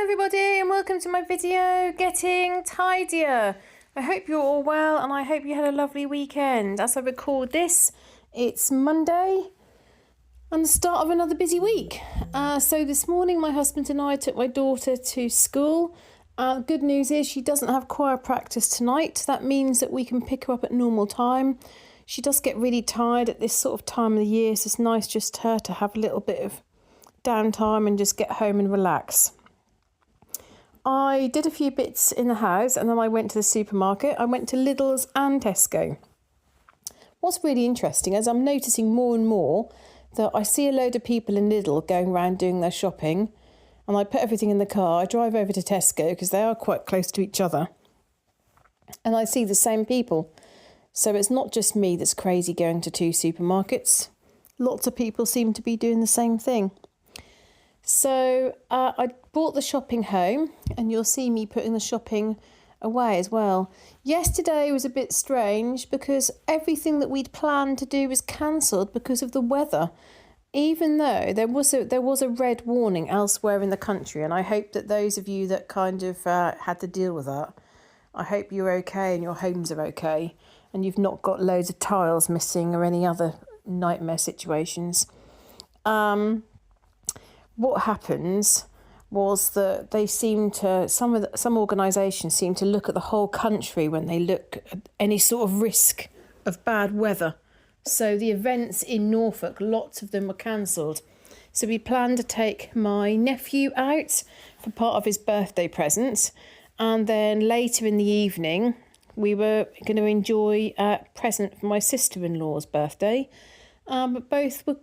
everybody and welcome to my video, Getting Tidier. I hope you're all well and I hope you had a lovely weekend. As I record this, it's Monday and the start of another busy week. So this morning my husband and I took my daughter to school. Good news is she doesn't have choir practice tonight. That means that we can pick her up at normal time. She does get really tired at this sort of time of the year, so it's nice just her to have a little bit of downtime and just get home and relax. I did a few bits in the house and then I went to the supermarket. I went to Lidl's and Tesco. What's really interesting is I'm noticing more and more that I see a load of people in Lidl going around doing their shopping, and I put everything in the car. I drive over to Tesco because they are quite close to each other, and I see the same people. So it's not just me that's crazy going to two supermarkets. Lots of people seem to be doing the same thing. So I brought the shopping home, and you'll see me putting the shopping away as well. Yesterday was a bit strange because everything that we'd planned to do was cancelled because of the weather, even though there was a red warning elsewhere in the country. And I hope that those of you that kind of had to deal with that, I hope you're okay and your homes are okay and you've not got loads of tiles missing or any other nightmare situations. What happens was that they seem to, some organisations seem to look at the whole country when they look at any sort of risk of bad weather. So the events in Norfolk, lots of them were cancelled. So we planned to take my nephew out for part of his birthday present, and then later in the evening we were going to enjoy a present for my sister-in-law's birthday. But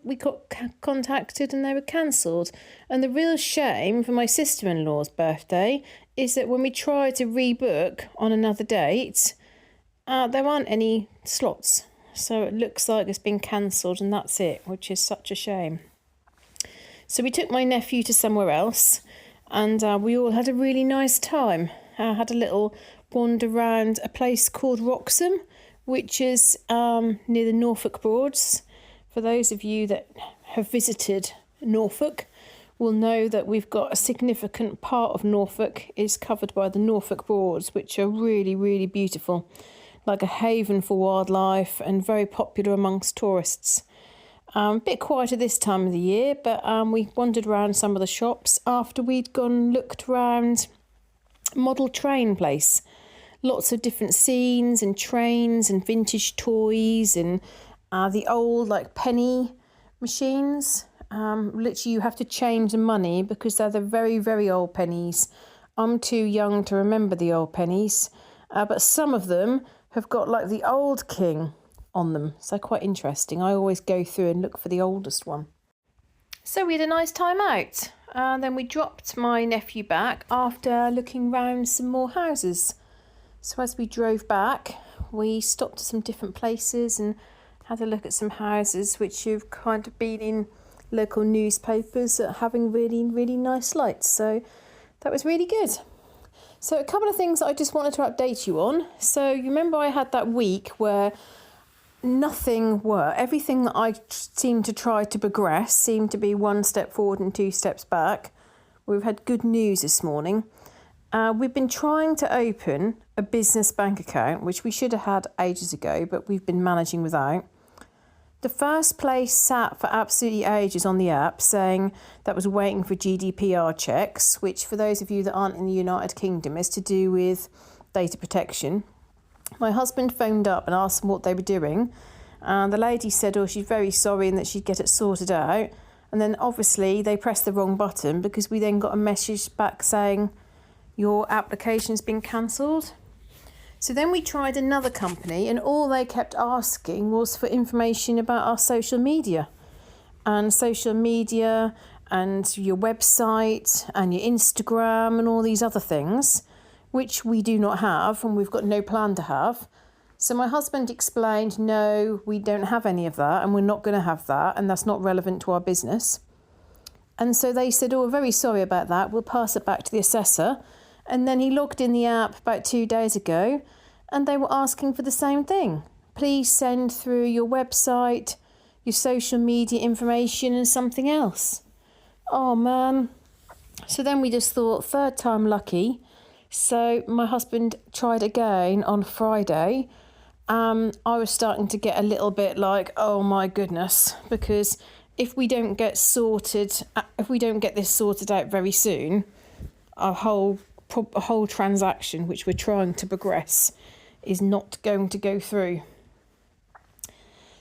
we got contacted and they were cancelled. And the real shame for my sister-in-law's birthday is that when we try to rebook on another date, there aren't any slots. So it looks like it's been cancelled and that's it, which is such a shame. So we took my nephew to somewhere else and we all had a really nice time. I had a little wander around a place called Wroxham, which is near the Norfolk Broads. For those of you that have visited Norfolk will know that we've got a significant part of Norfolk is covered by the Norfolk Broads, which are really, really beautiful, like a haven for wildlife and very popular amongst tourists. A bit quieter this time of the year, but we wandered around some of the shops after we'd looked around model train place. Lots of different scenes and trains and vintage toys and the old penny machines. Literally you have to change the money because they're the very, very old pennies. I'm too young to remember the old pennies, but some of them have got the old king on them. So quite interesting. I always go through and look for the oldest one. So we had a nice time out. Then we dropped my nephew back after looking round some more houses. So as we drove back, we stopped at some different places and had a look at some houses which have kind of been in local newspapers having really, really nice lights. So that was really good. So a couple of things I just wanted to update you on. So you remember I had that week where everything that I seemed to try to progress seemed to be one step forward and two steps back. We've had good news this morning. We've been trying to open a business bank account, which we should have had ages ago, but we've been managing without. The first place sat for absolutely ages on the app saying that was waiting for GDPR checks, which for those of you that aren't in the United Kingdom is to do with data protection. My husband phoned up and asked them what they were doing. And the lady said, she's very sorry and that she'd get it sorted out. And then obviously they pressed the wrong button because we then got a message back saying your application's been cancelled. So then we tried another company and all they kept asking was for information about our social media and your website and your Instagram and all these other things, which we do not have and we've got no plan to have. So my husband explained, no, we don't have any of that and we're not going to have that and that's not relevant to our business. And so they said, we're very sorry about that. We'll pass it back to the assessor. And then he logged in the app about 2 days ago and they were asking for the same thing. Please send through your website, your social media information and something else. Oh man, So then we just thought, third time lucky. So my husband tried again on Friday. I was starting to get a little bit like, oh my goodness, because if we don't get this sorted out very soon, a whole transaction which we're trying to progress is not going to go through.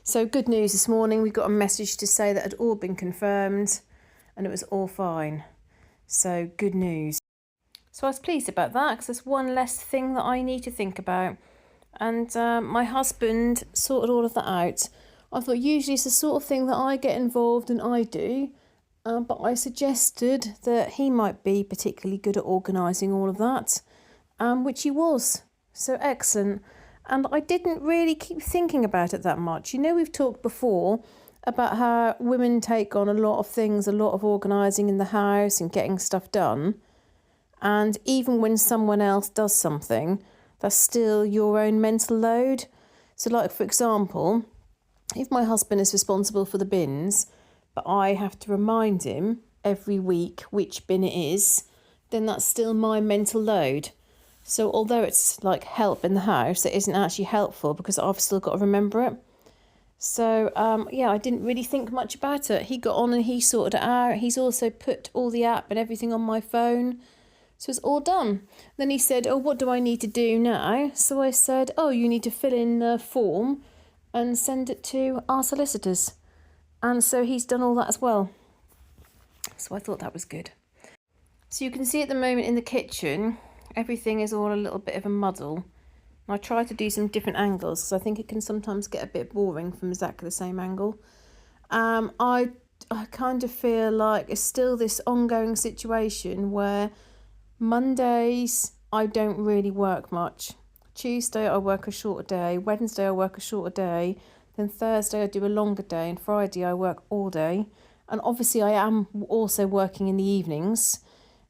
So good news this morning, we got a message to say that it had all been confirmed and it was all fine. So good news. So I was pleased about that because there's one less thing that I need to think about. And my husband sorted all of that out. I thought usually it's the sort of thing that I get involved and I do. But I suggested that he might be particularly good at organising all of that, which he was. So excellent. And I didn't really keep thinking about it that much. You know, we've talked before about how women take on a lot of things, a lot of organising in the house and getting stuff done. And even when someone else does something, that's still your own mental load. So like, for example, if my husband is responsible for the bins, but I have to remind him every week which bin it is, then that's still my mental load. So although it's like help in the house, it isn't actually helpful because I've still got to remember it. So, I didn't really think much about it. He got on and he sorted it out. He's also put all the app and everything on my phone. So it's all done. Then he said, oh, what do I need to do now? So I said, oh, you need to fill in the form and send it to our solicitors. And so he's done all that as well. So I thought that was good. So you can see at the moment in the kitchen, everything is all a little bit of a muddle. I try to do some different angles because I think it can sometimes get a bit boring from exactly the same angle. I kind of feel like it's still this ongoing situation where Mondays I don't really work much. Tuesday I work a shorter day, Wednesday I work a shorter day, then Thursday I do a longer day, and Friday I work all day. And obviously I am also working in the evenings.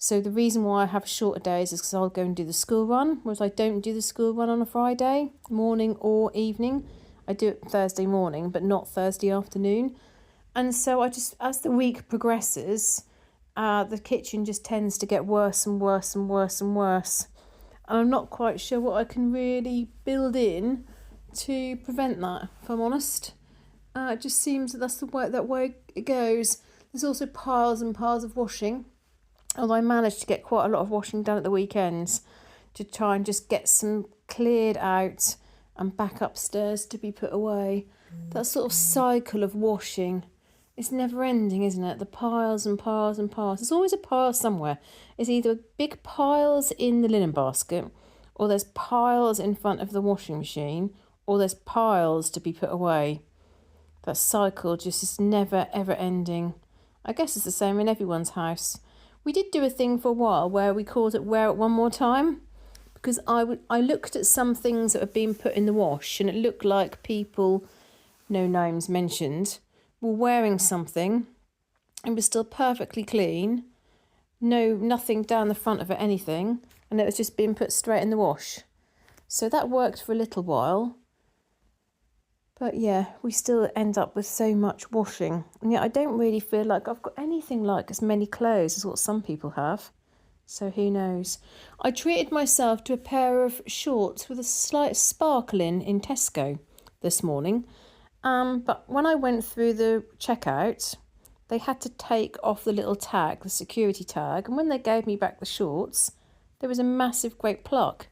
So the reason why I have shorter days is because I'll go and do the school run, whereas I don't do the school run on a Friday morning or evening. I do it Thursday morning, but not Thursday afternoon. And so I just, as the week progresses, the kitchen just tends to get worse and worse and worse and worse. And I'm not quite sure what I can really build in to prevent that, if I'm honest. It just seems that that's the way it goes. There's also piles and piles of washing. Although I managed to get quite a lot of washing done at the weekends to try and just get some cleared out and back upstairs to be put away. That sort of cycle of washing, it's never ending, isn't it? The piles and piles and piles. There's always a pile somewhere. It's either big piles in the linen basket, or there's piles in front of the washing machine, or there's piles to be put away. That cycle just is never ever ending. I guess it's the same in everyone's house. We did do a thing for a while where we called it wear it one more time, because I looked at some things that were being put in the wash and it looked like people, no names mentioned, were wearing something and was still perfectly clean, nothing down the front of it, anything, and it was just being put straight in the wash. So that worked for a little while. But yeah, we still end up with so much washing. And yet I don't really feel like I've got anything like as many clothes as what some people have. So who knows. I treated myself to a pair of shorts with a slight sparkle in Tesco this morning. But when I went through the checkout, they had to take off the little tag, the security tag. And when they gave me back the shorts, there was a massive great pluck.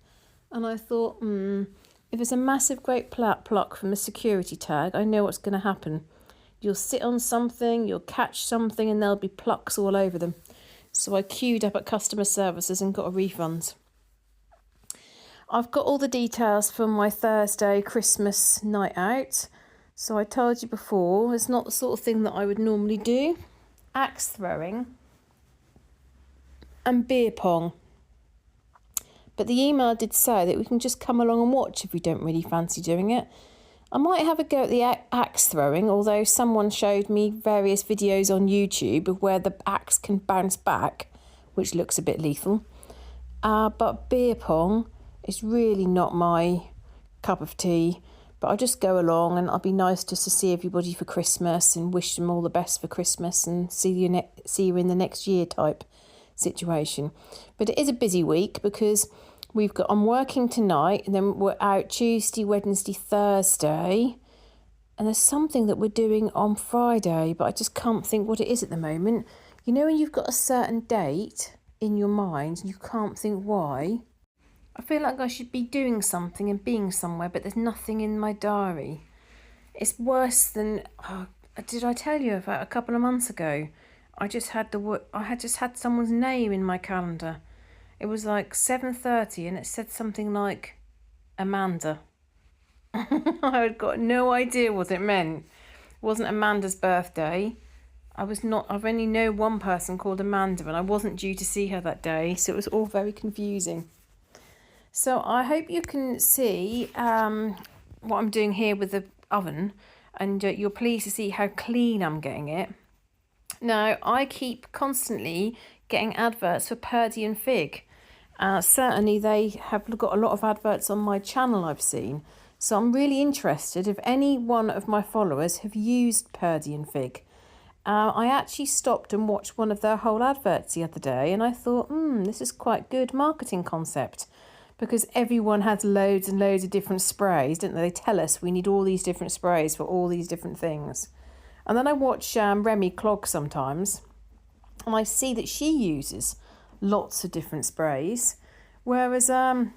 And I thought, if it's a massive great pluck from a security tag, I know what's going to happen. You'll sit on something, you'll catch something, and there'll be plucks all over them. So I queued up at customer services and got a refund. I've got all the details from my Thursday Christmas night out. So I told you before, it's not the sort of thing that I would normally do. Axe throwing and beer pong. But the email did say that we can just come along and watch if we don't really fancy doing it. I might have a go at the axe throwing, although someone showed me various videos on YouTube of where the axe can bounce back, which looks a bit lethal. But beer pong is really not my cup of tea. But I'll just go along and I'll be nice just to see everybody for Christmas and wish them all the best for Christmas and see you in the next year type situation. But it is a busy week because I'm working tonight, and then we're out Tuesday, Wednesday, Thursday, and there's something that we're doing on Friday, but I just can't think what it is at the moment. You know when you've got a certain date in your mind and you can't think why? I feel like I should be doing something and being somewhere, but there's nothing in my diary. It's worse than, did I tell you about a couple of months ago? I had just had someone's name in my calendar. It was like 7:30 and it said something like Amanda. I had got no idea what it meant. It wasn't Amanda's birthday. I've only known one person called Amanda, and I wasn't due to see her that day, so it was all very confusing. So I hope you can see what I'm doing here with the oven, and you're pleased to see how clean I'm getting it. Now, I keep constantly getting adverts for Purdy and Fig. Certainly they have got a lot of adverts on my channel I've seen. So I'm really interested if any one of my followers have used Purdy and Fig. I actually stopped and watched one of their whole adverts the other day, and I thought, this is quite good marketing concept, because everyone has loads and loads of different sprays, don't they? They tell us we need all these different sprays for all these different things. And then I watch Remy Clog sometimes, and I see that she uses lots of different sprays, whereas I've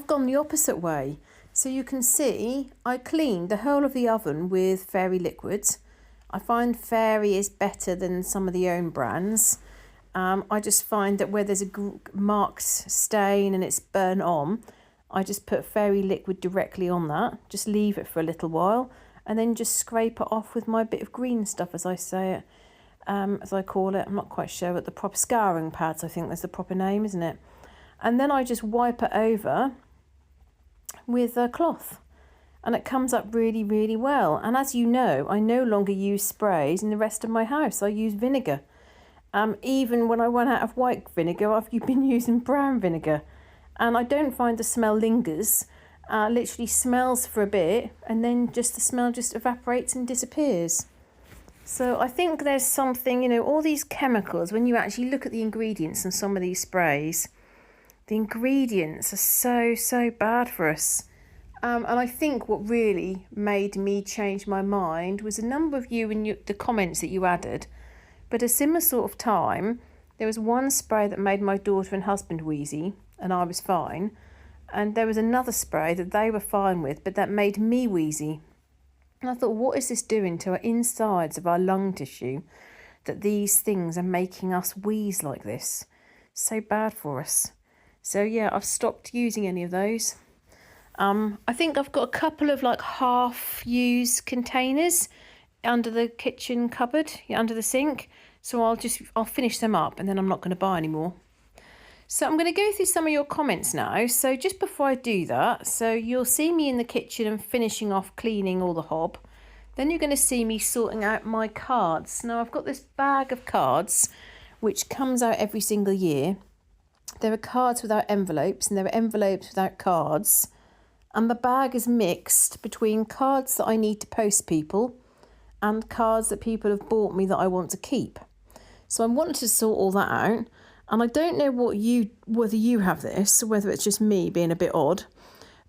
gone the opposite way. So you can see I cleaned the whole of the oven with Fairy liquids. I find Fairy is better than some of the own brands. I just find that where there's a marked stain and it's burnt on, I just put Fairy liquid directly on that, just leave it for a little while, and then just scrape it off with my bit of green stuff, as I say it, as I call it. I'm not quite sure what the proper scouring pads, I think that's the proper name, isn't it? And then I just wipe it over with a cloth, and it comes up really, really well. And as you know, I no longer use sprays in the rest of my house. I use vinegar. Even when I run out of white vinegar, I've been using brown vinegar, and I don't find the smell lingers. Literally smells for a bit, and then the smell just evaporates and disappears. So I think there's something, all these chemicals, when you actually look at the ingredients in some of these sprays, the ingredients are so bad for us. And I think what really made me change my mind was a number of you in the comments that you added. But a similar sort of time, there was one spray that made my daughter and husband wheezy, and I was fine. And there was another spray that they were fine with, but that made me wheezy. And I thought, what is this doing to our insides of our lung tissue, that these things are making us wheeze like this? So bad for us. So yeah, I've stopped using any of those. I think I've got a couple of half-used containers under the kitchen cupboard, under the sink. So I'll finish them up, and then I'm not going to buy any more. So I'm going to go through some of your comments now. So just before I do that, so you'll see me in the kitchen and finishing off cleaning all the hob. Then you're going to see me sorting out my cards. Now I've got this bag of cards which comes out every single year. There are cards without envelopes, and there are envelopes without cards. And the bag is mixed between cards that I need to post people and cards that people have bought me that I want to keep. So I wanted to sort all that out. And I don't know whether you have this, or whether it's just me being a bit odd.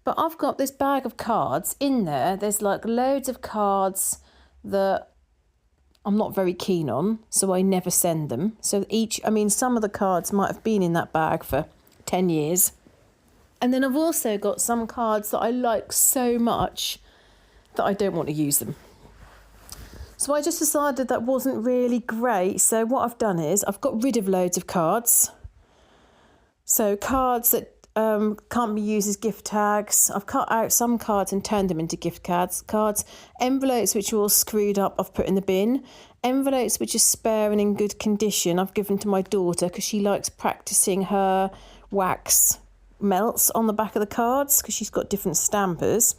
But I've got this bag of cards in there. There's loads of cards that I'm not very keen on, so I never send them. So some of the cards might have been in that bag for 10 years. And then I've also got some cards that I like so much that I don't want to use them. So I just decided that wasn't really great. So what I've done is I've got rid of loads of cards. So cards that can't be used as gift tags. I've cut out some cards and turned them into gift cards. Envelopes which are all screwed up, I've put in the bin. Envelopes which are spare and in good condition, I've given to my daughter because she likes practicing her wax melts on the back of the cards because she's got different stampers.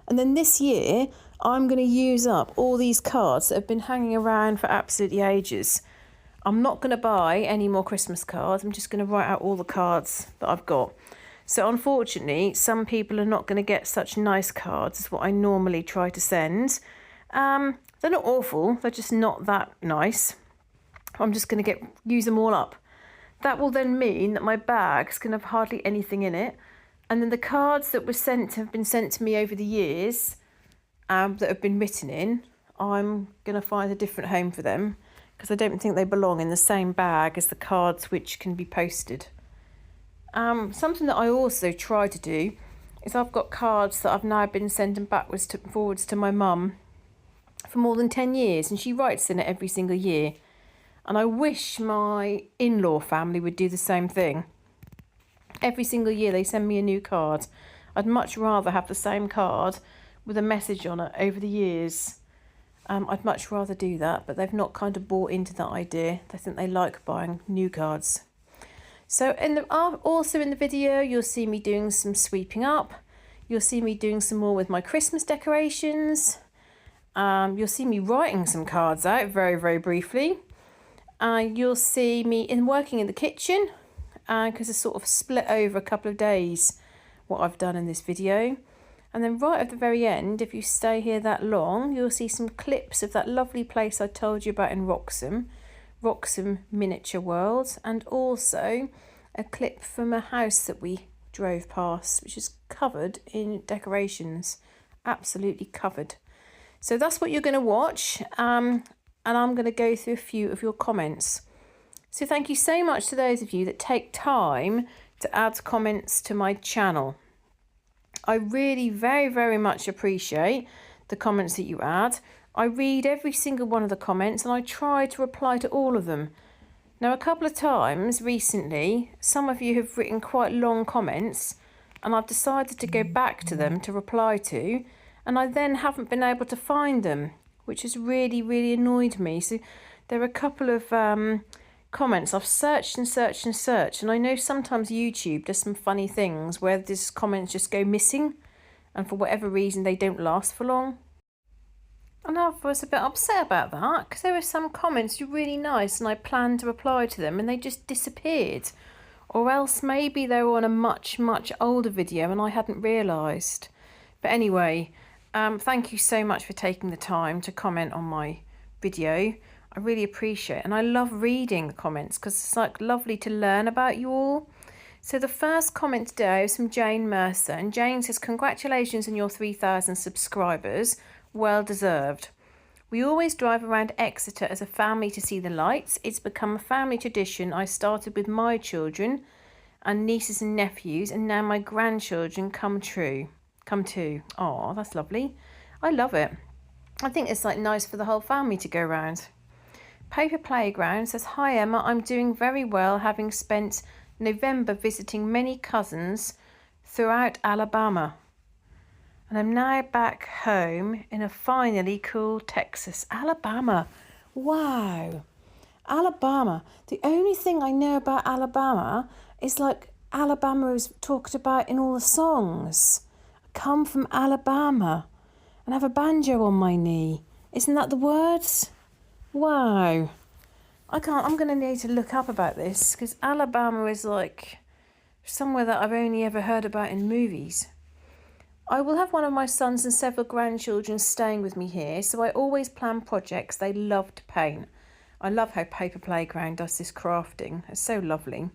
And then this year I'm going to use up all these cards that have been hanging around for absolutely ages. I'm not going to buy any more Christmas cards. I'm just going to write out all the cards that I've got. So unfortunately, some people are not going to get such nice cards as what I normally try to send. They're not awful. They're just not that nice. I'm just going to use them all up. That will then mean that my bag's going to have hardly anything in it. And then the cards that have been sent to me over the years, that have been written in, I'm going to find a different home for them, because I don't think they belong in the same bag as the cards which can be posted. Something that I also try to do is I've got cards that I've now been sending forwards to my mum for more than 10 years, and she writes in it every single year. And I wish my in-law family would do the same thing. Every single year they send me a new card. I'd much rather have the same card with a message on it over the years. I'd much rather do that, but they've not kind of bought into that idea. They think they like buying new cards. So also in the video, you'll see me doing some sweeping up. You'll see me doing some more with my Christmas decorations. You'll see me writing some cards out very, very briefly. You'll see me working in the kitchen, because it's sort of split over a couple of days what I've done in this video. And then right at the very end, if you stay here that long, you'll see some clips of that lovely place I told you about in Wroxham Miniature World, and also a clip from a house that we drove past, which is covered in decorations, absolutely covered. So that's what you're going to watch. And I'm going to go through a few of your comments. So thank you so much to those of you that take time to add comments to my channel. I really very, very much appreciate the comments that you add. I read every single one of the comments and I try to reply to all of them. Now, a couple of times recently, some of you have written quite long comments and I've decided to go back to them to reply to, and I then haven't been able to find them, which has really, really annoyed me. So there are a couple of comments I've searched and searched and searched, and I know sometimes YouTube does some funny things where these comments just go missing, and for whatever reason they don't last for long. And I was a bit upset about that, because there were some comments that were really nice and I planned to reply to them and they just disappeared. Or else maybe they were on a much, much older video and I hadn't realised. But anyway, thank you so much for taking the time to comment on my video. I really appreciate it. And I love reading the comments because it's like lovely to learn about you all. So the first comment today is from Jane Mercer. And Jane says, congratulations on your 3,000 subscribers. Well deserved. We always drive around Exeter as a family to see the lights. It's become a family tradition. I started with my children and nieces and nephews, and now my grandchildren come too. Oh, that's lovely. I love it. I think it's like nice for the whole family to go around. Paper Playground says, hi Emma, I'm doing very well, having spent November visiting many cousins throughout Alabama. And I'm now back home in a finally cool Texas. Alabama. Wow. Alabama. The only thing I know about Alabama is like Alabama is talked about in all the songs. I come from Alabama and have a banjo on my knee. Isn't that the words? Wow. I'm going to need to look up about this, because Alabama is like somewhere that I've only ever heard about in movies. I will have one of my sons and several grandchildren staying with me here, so I always plan projects they love to paint. I love how Paper Playground does this crafting. It's so lovely.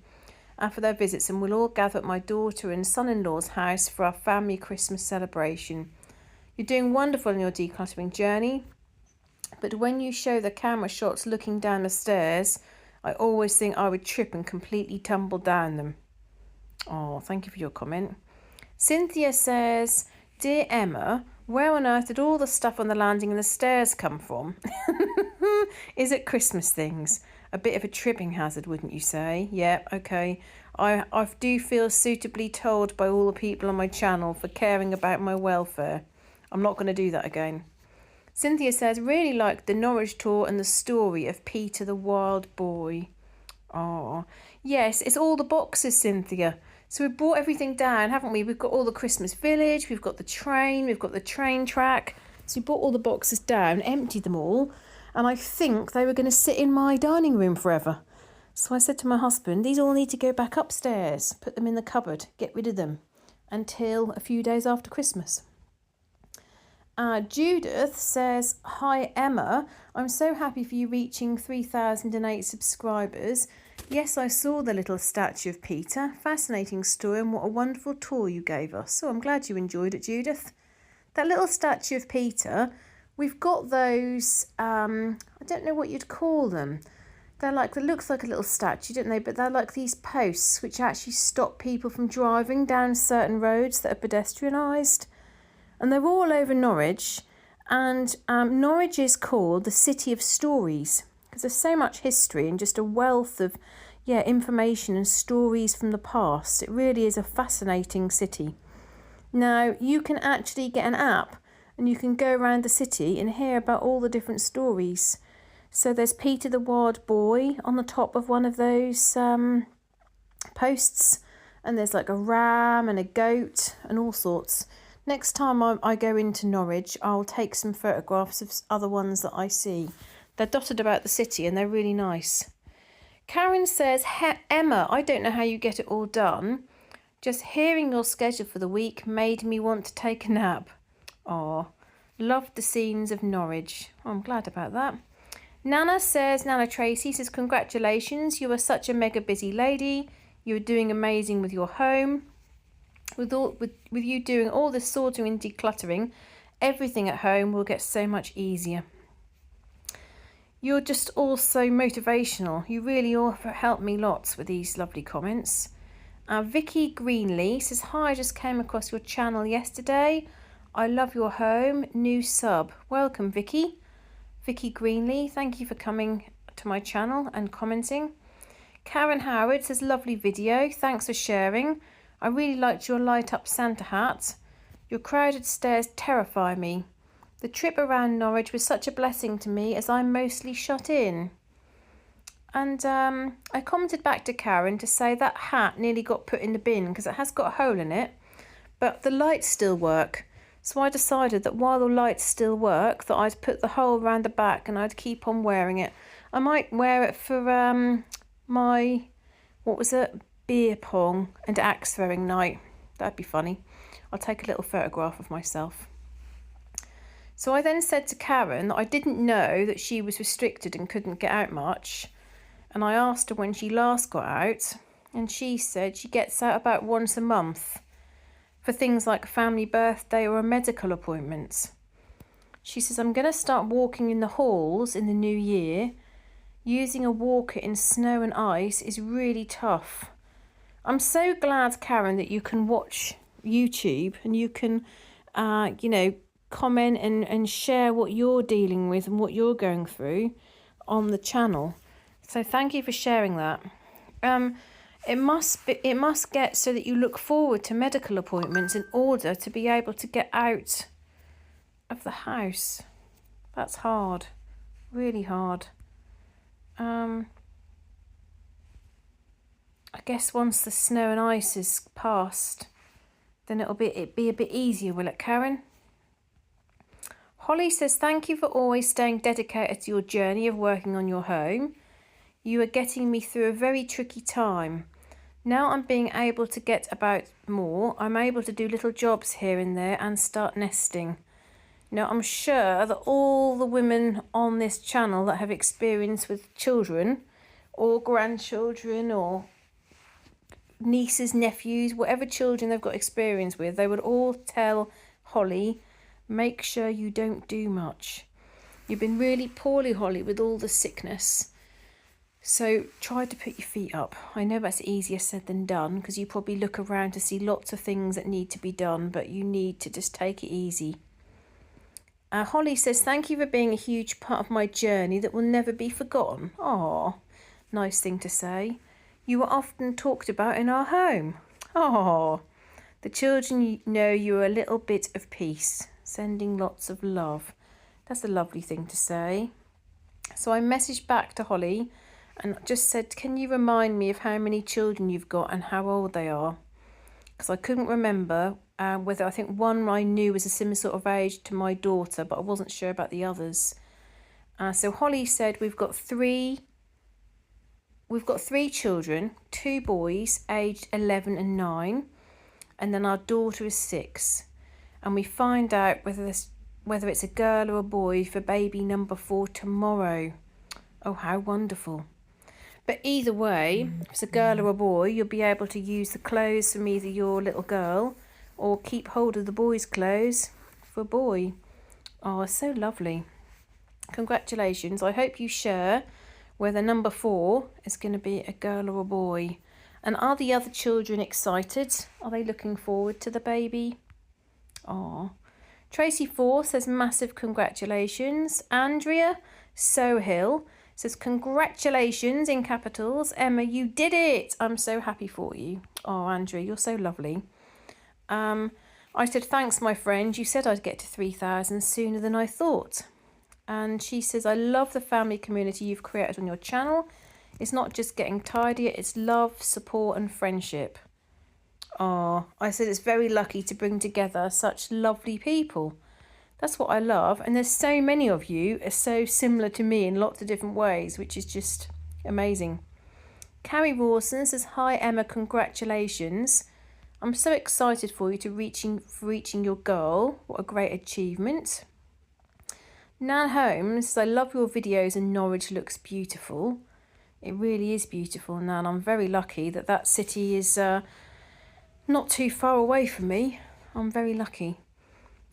And for their visits, and we'll all gather at my daughter and son-in-law's house for our family Christmas celebration. You're doing wonderful in your decluttering journey, but when you show the camera shots looking down the stairs, I always think I would trip and completely tumble down them. Oh, thank you for your comment. Cynthia says, dear Emma, where on earth did all the stuff on the landing and the stairs come from? Is it Christmas things? A bit of a tripping hazard, wouldn't you say? Yeah, okay. I do feel suitably told by all the people on my channel for caring about my welfare. I'm not going to do that again. Cynthia says, really liked the Norwich tour and the story of Peter the Wild Boy. Oh, yes, it's all the boxes, Cynthia. So we've brought everything down, haven't we? We've got all the Christmas village, we've got the train, we've got the train track. So we brought all the boxes down, emptied them all, and I think they were going to sit in my dining room forever. So I said to my husband, these all need to go back upstairs, put them in the cupboard, get rid of them until a few days after Christmas. Judith says, "Hi Emma, I'm so happy for you reaching 3,008 subscribers. Yes, I saw the little statue of Peter. Fascinating story and what a wonderful tour you gave us. So I'm glad you enjoyed it, Judith. That little statue of Peter, we've got those, I don't know what you'd call them. They're like, it looks like a little statue, don't they? But they're like these posts which actually stop people from driving down certain roads that are pedestrianised. And they're all over Norwich. And Norwich is called the City of Stories because there's so much history and just a wealth of information and stories from the past. It really is a fascinating city. Now, you can actually get an app and you can go around the city and hear about all the different stories. So there's Peter the Wild Boy on the top of one of those posts. And there's like a ram and a goat and all sorts. Next time I go into Norwich, I'll take some photographs of other ones that I see. They're dotted about the city and they're really nice. Karen says, Emma, I don't know how you get it all done. Just hearing your schedule for the week made me want to take a nap. Aw, loved the scenes of Norwich. Oh, I'm glad about that. Nana Tracy says, congratulations, you are such a mega busy lady. You're doing amazing with your home. With you doing all this sorting and decluttering, everything at home will get so much easier. You're just all so motivational. You really all help me lots with these lovely comments. Vicky Greenlee says, hi, I just came across your channel yesterday. I love your home. New sub. Welcome, Vicky. Vicky Greenlee, thank you for coming to my channel and commenting. Karen Howard says, lovely video. Thanks for sharing. I really liked your light up Santa hat. Your crowded stairs terrify me. The trip around Norwich was such a blessing to me as I'm mostly shut in. And I commented back to Karen to say that hat nearly got put in the bin because it has got a hole in it, but the lights still work. So I decided that while the lights still work, that I'd put the hole around the back and I'd keep on wearing it. I might wear it for my, beer pong and axe throwing night. That'd be funny. I'll take a little photograph of myself. So I then said to Karen that I didn't know that she was restricted and couldn't get out much. And I asked her when she last got out, and she said she gets out about once a month for things like a family birthday or a medical appointment. She says, I'm going to start walking in the halls in the new year. Using a walker in snow and ice is really tough. I'm so glad, Karen, that you can watch YouTube and you can, comment and share what you're dealing with and what you're going through on the channel. So thank you for sharing that. It must get so that you look forward to medical appointments in order to be able to get out of the house. That's hard, really hard. I guess once the snow and ice is past, then it'll be a bit easier, will it, Karen? Holly says, thank you for always staying dedicated to your journey of working on your home. You are getting me through a very tricky time. Now I'm being able to get about more. I'm able to do little jobs here and there and start nesting. Now, I'm sure that all the women on this channel that have experience with children or grandchildren or nieces, nephews, whatever children they've got experience with, they would all tell Holly, make sure you don't do much. You've been really poorly, Holly, with all the sickness. So try to put your feet up. I know that's easier said than done because you probably look around to see lots of things that need to be done, but you need to just take it easy. Holly says, thank you for being a huge part of my journey that will never be forgotten. Aw, nice thing to say. You are often talked about in our home. Aw, the children know you are a little bit of peace. Sending lots of love. That's a lovely thing to say. So I messaged back to Holly and just said, can you remind me of how many children you've got and how old they are? Because I couldn't remember whether, I think one I knew was a similar sort of age to my daughter, but I wasn't sure about the others. So Holly said we've got three children, 2 boys aged 11 and 9, and then our daughter is 6. And we find out whether whether it's a girl or a boy for baby number 4 tomorrow. Oh, how wonderful. But either way, if it's a girl or a boy, you'll be able to use the clothes from either your little girl or keep hold of the boy's clothes for a boy. Oh, so lovely. Congratulations. I hope you share whether number 4 is going to be a girl or a boy. And are the other children excited? Are they looking forward to the baby? Oh. Tracy 4 says massive congratulations. Andrea Sohill says congratulations in capitals. Emma, you did it. I'm so happy for you. Oh, Andrea, you're so lovely. I said, thanks, my friend. You said I'd get to 3,000 sooner than I thought. And she says, I love the family community you've created on your channel. It's not just getting tidier, it's love, support and friendship. Oh, I said it's very lucky to bring together such lovely people. That's what I love. And there's so many of you are so similar to me in lots of different ways, which is just amazing. Carrie Rawson says, hi Emma, congratulations. I'm so excited for you to reaching your goal. What a great achievement. Nan Holmes says, I love your videos and Norwich looks beautiful. It really is beautiful, Nan. I'm very lucky that that city is not too far away from me. I'm very lucky.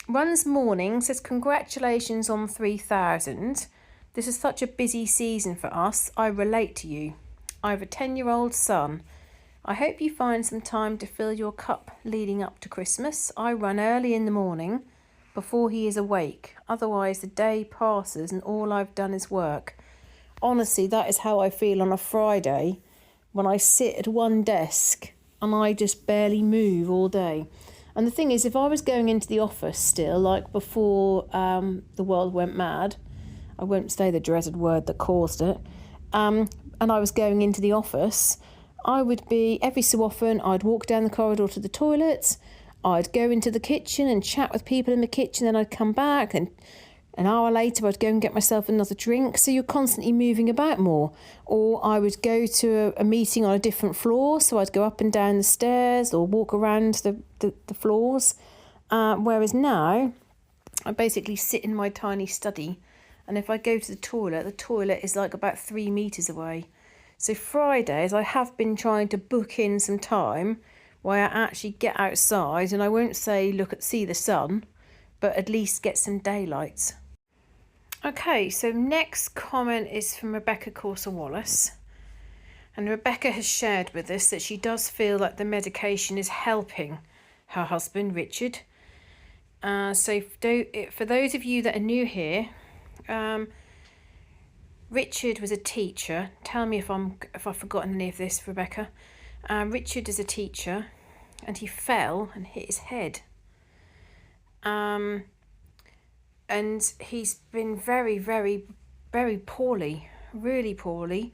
Runs Morning says, congratulations on 3,000. This is such a busy season for us. I relate to you. I have a 10-year-old son. I hope you find some time to fill your cup leading up to Christmas. I run early in the morning before he is awake. Otherwise, the day passes and all I've done is work. Honestly, that is how I feel on a Friday when I sit at one desk and I just barely move all day. And the thing is, if I was going into the office still, like before the world went mad, I won't say the dreaded word that caused it, and I was going into the office, I would be, every so often, I'd walk down the corridor to the toilets, I'd go into the kitchen and chat with people in the kitchen, then I'd come back, and an hour later I'd go and get myself another drink. So you're constantly moving about more. Or I would go to a meeting on a different floor, so I'd go up and down the stairs or walk around the floors. Whereas now, I basically sit in my tiny study, and if I go to the toilet is like about 3 metres away. So Fridays, I have been trying to book in some time where I actually get outside, and I won't say see the sun, but at least get some daylight. Okay, so next comment is from Rebecca Corser-Wallace. And Rebecca has shared with us that she does feel like the medication is helping her husband, Richard. So for those of you that are new here, Richard was a teacher. Tell me if I've forgotten any of this, Rebecca. Richard is a teacher, and he fell and hit his head. And he's been very, very, very poorly, really poorly.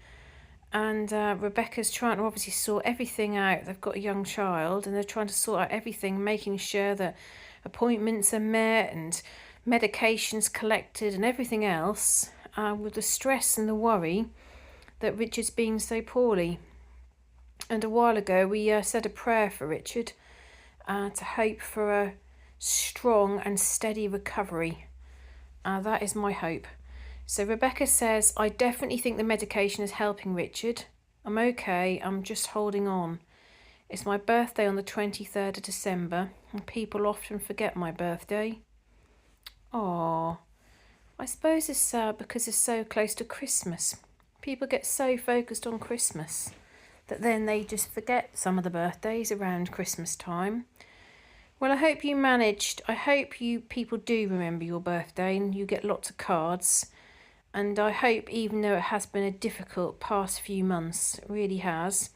And Rebecca's trying to obviously sort everything out. They've got a young child, and they're trying to sort out everything, making sure that appointments are met and medications collected and everything else, with the stress and the worry that Richard's being so poorly. And a while ago we said a prayer for Richard to hope for a strong and steady recovery. That is my hope. So Rebecca says, I definitely think the medication is helping Richard. I'm okay, I'm just holding on. It's my birthday on the 23rd of December, and people often forget my birthday. Oh, I suppose it's sad because it's so close to Christmas. People get so focused on Christmas that then they just forget some of the birthdays around Christmas time. Well, I hope you people do remember your birthday and you get lots of cards. And I hope, even though it has been a difficult past few months, it really has,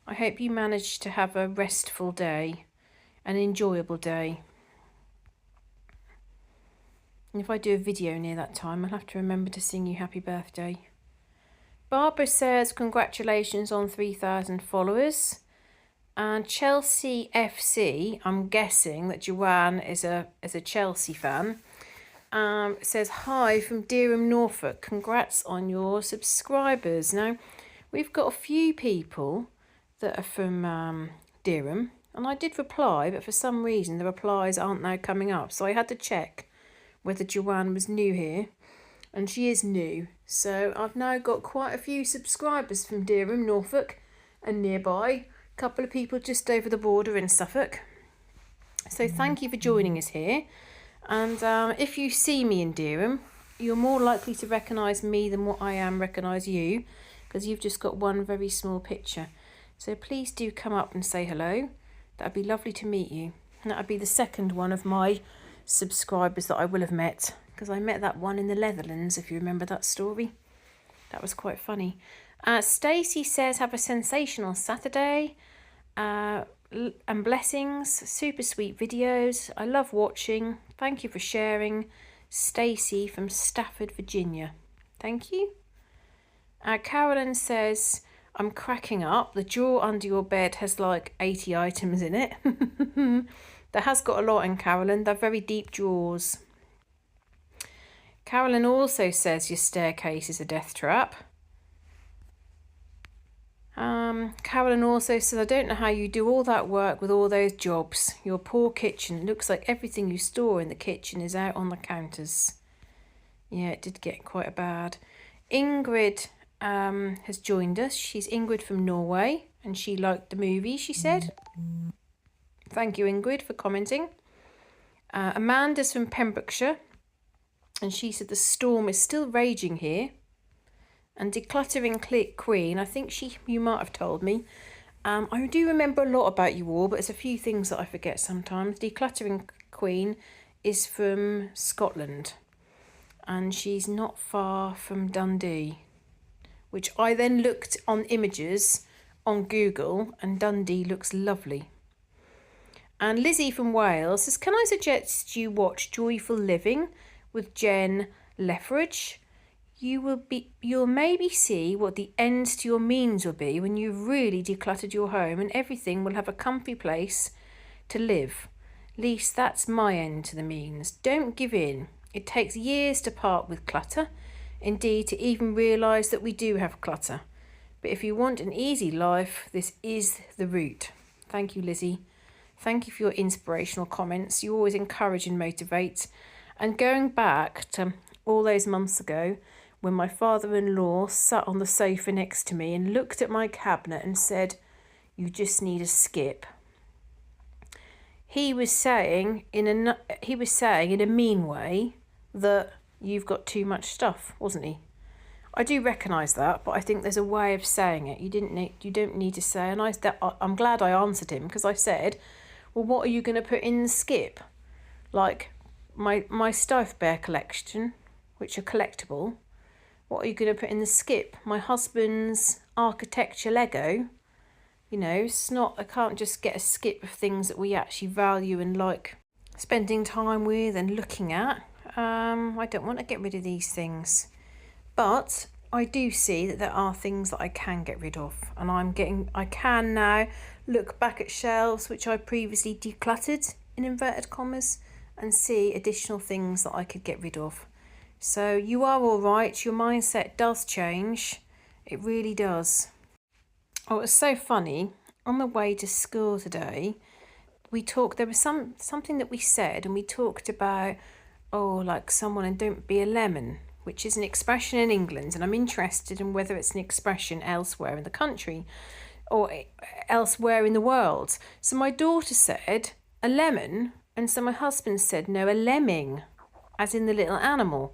I hope you manage to have a restful day, an enjoyable day. And if I do a video near that time, I'll have to remember to sing you happy birthday. Barbara says, congratulations on 3,000 followers. And Chelsea FC, I'm guessing that Joanne is a Chelsea fan, says, hi from Dereham, Norfolk. Congrats on your subscribers. Now, we've got a few people that are from Dereham, and I did reply, but for some reason the replies aren't now coming up. So I had to check whether Joanne was new here, and she is new. So I've now got quite a few subscribers from Dereham, Norfolk and nearby, a couple of people just over the border in Suffolk. So thank you for joining us here. And if you see me in Dereham, you're more likely to recognise me than what I am recognise you, because you've just got one very small picture. So please do come up and say hello. That'd be lovely to meet you. And that'd be the second one of my subscribers that I will have met, because I met that one in the Netherlands, if you remember that story. That was quite funny. Stacey says, have a sensational Saturday. And blessings, super sweet videos. I love watching. Thank you for sharing. Stacey from Stafford, Virginia. Thank you. Carolyn says, I'm cracking up. The drawer under your bed has like 80 items in it. That has got a lot in, Carolyn. They're very deep drawers. Carolyn also says your staircase is a death trap. Carolyn also says, I don't know how you do all that work with all those jobs. Your poor kitchen. Looks like everything you store in the kitchen is out on the counters. Yeah, it did get quite bad. Ingrid has joined us. She's Ingrid from Norway, and she liked the movie, she said. Thank you, Ingrid, for commenting. Amanda's from Pembrokeshire, and she said the storm is still raging here. And decluttering queen, I think you might have told me. I do remember a lot about you all, but there's a few things that I forget sometimes. Decluttering queen is from Scotland, and she's not far from Dundee, which I then looked on images on Google, and Dundee looks lovely. And Lizzie from Wales says, can I suggest you watch Joyful Living with Jen Leffridge? You'll maybe see what the ends to your means will be when you've really decluttered your home and everything will have a comfy place to live. Least that's my end to the means. Don't give in. It takes years to part with clutter. Indeed, to even realise that we do have clutter. But if you want an easy life, this is the route. Thank you, Lizzie. Thank you for your inspirational comments. You always encourage and motivate. And going back to all those months ago, when my father-in-law sat on the sofa next to me and looked at my cabinet and said, you just need a skip. He was saying in a mean way that you've got too much stuff, wasn't he? I do recognise that, but I think there's a way of saying it. You don't need to say, and I'm glad I answered him, because I said, well, what are you going to put in the skip? Like my Stuff Bear collection, which are collectible. What are you going to put in the skip? My husband's architecture Lego. You know, it's not, I can't just get a skip of things that we actually value and like spending time with and looking at. I don't want to get rid of these things. But I do see that there are things that I can get rid of. And I can now look back at shelves which I previously decluttered, in inverted commas, and see additional things that I could get rid of. So you are all right. Your mindset does change. It really does. Oh, it was so funny. On the way to school today, there was something that we said, and we talked about, like someone, and don't be a lemon, which is an expression in England, and I'm interested in whether it's an expression elsewhere in the country or elsewhere in the world. So my daughter said a lemon, and so my husband said, no, a lemming, as in the little animal.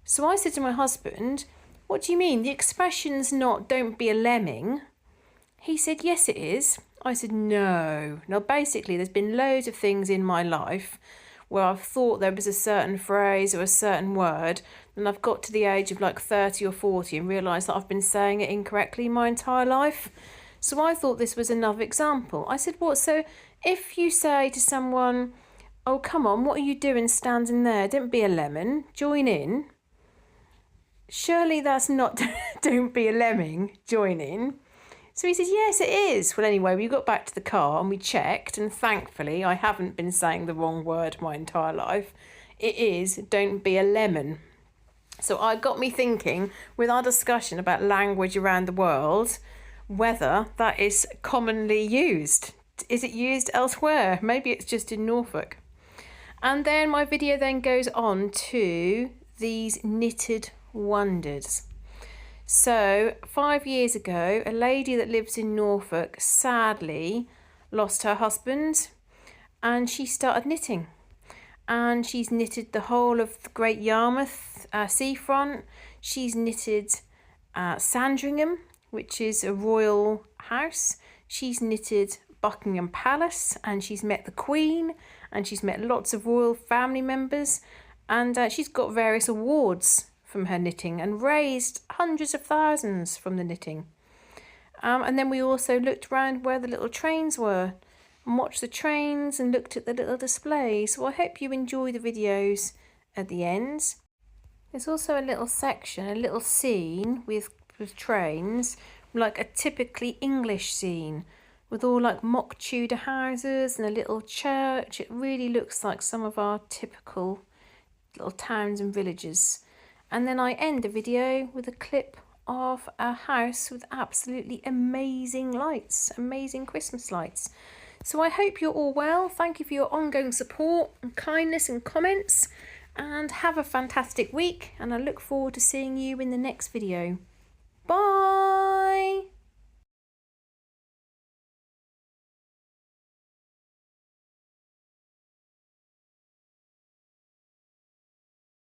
So I said to my husband, what do you mean? The expression's not don't be a lemming. He said, yes, it is. I said, no. Now, basically, there's been loads of things in my life where I've thought there was a certain phrase or a certain word, and I've got to the age of like 30 or 40 and realised that I've been saying it incorrectly my entire life. So I thought this was another example. I said, what? So if you say to someone, oh, come on, what are you doing standing there? Don't be a lemon. Join in. Surely that's not don't be a lemming, join in. So he says, yes, it is. Well, anyway, we got back to the car and we checked, and thankfully I haven't been saying the wrong word my entire life. It is don't be a lemon. So I got me thinking, with our discussion about language around the world, whether that is commonly used. Is it used elsewhere? Maybe it's just in Norfolk. And then my video then goes on to these knitted wonders. So 5 years ago, a lady that lives in Norfolk sadly lost her husband, and she started knitting. And she's knitted the whole of the Great Yarmouth seafront. She's knitted Sandringham, which is a royal house. She's knitted Buckingham Palace, and she's met the Queen, and she's met lots of royal family members, and she's got various awards from her knitting and raised hundreds of thousands from the knitting. And then we also looked around where the little trains were and watched the trains and looked at the little display. So I hope you enjoy the videos at the end. There's also a little section, a little scene with trains, like a typically English scene with all like mock Tudor houses and a little church. It really looks like some of our typical little towns and villages. And then I end the video with a clip of a house with absolutely amazing lights, amazing Christmas lights. So I hope you're all well. Thank you for your ongoing support and kindness and comments, and have a fantastic week, and I look forward to seeing you in the next video. Bye!